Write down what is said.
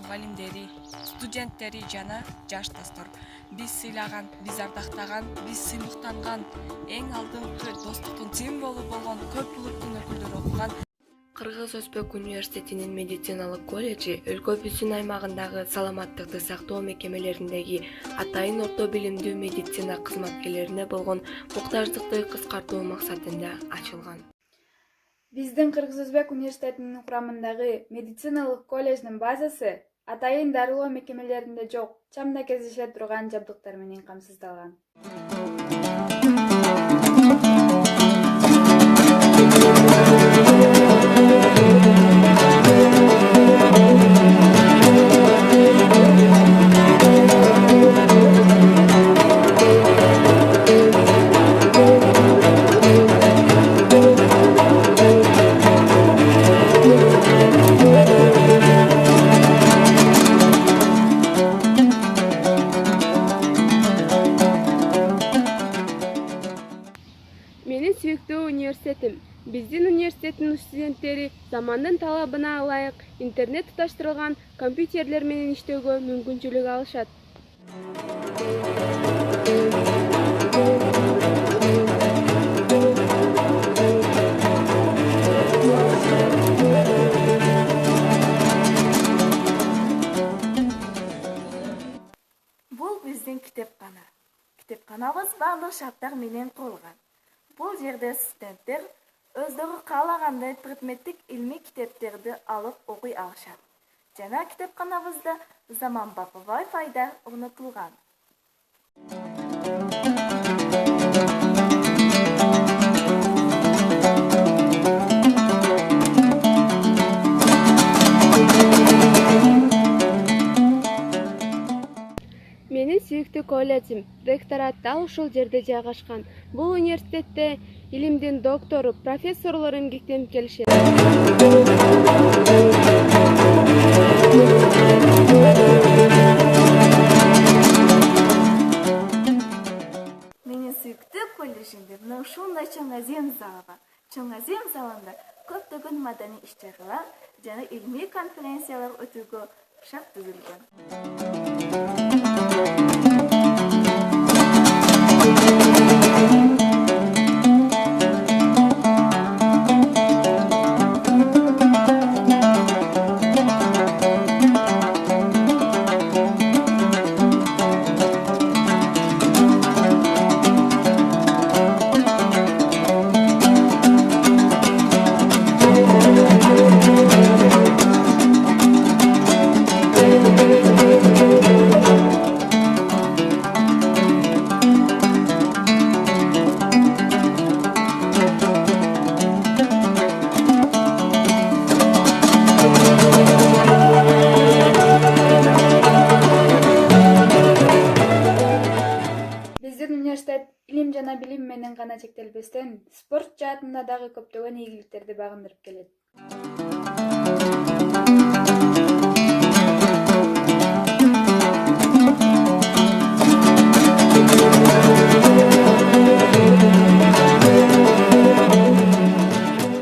мугалимдери, студенттери жана жаш достор. Биз сыйлаган, биз ардактаган, биз сыймыктанган, эң алдыңкы достуктун символу болгон көп улуттун өкүлдөрү окуган Кыргыз-Өзбек университетинин медициналык колледжи өлкөбүздүн аймагындагы саламаттыкты сактоо мекемелериндеги атайын орто билимдүү медицина кызматкерлерине болгон муктаждыкты кыскартуу максатында ачылган. Биздин Кыргыз-Өзбек университетинин курамындагы медициналык колледждин базасы атайын дарылоо мекемелеринде жок, чамда кездеше турган жабдыктар менен камсыздалган. Менин сүйүктүү университетим. Биздин университеттин студенттери замандын талабына ылайык интернет туташтырылган компьютерлер менен иштөөгө мүмкүнчүлүк алышат. Бул биздин китепкана. Китепканабыз баардык шарттар менен курулган. Бул жерде студенттер өздөрү каалагандай предметтик илмий китептерди алып окуй алышат. Жана китепканабызда заманбап Wi-Fi'да орнотулган. Менин сүйүктүү колледжим ректорат дал ушул жерде жайгашкан. Бул университетте илимдин доктору, профессорлору эмгектенип келишет. Менин сүйүктүү колледжимде мына ушундай чоң азем залы бар. Чоң азем залында көптөгөн маданий иш-чаралар жана илмий конференциялар өтүүгө шарт түзүлгөн. Илим жана билим менен гана чектелбестен, спорт жаатында дагы көптөгөн ийгиликтерди багындырып келет.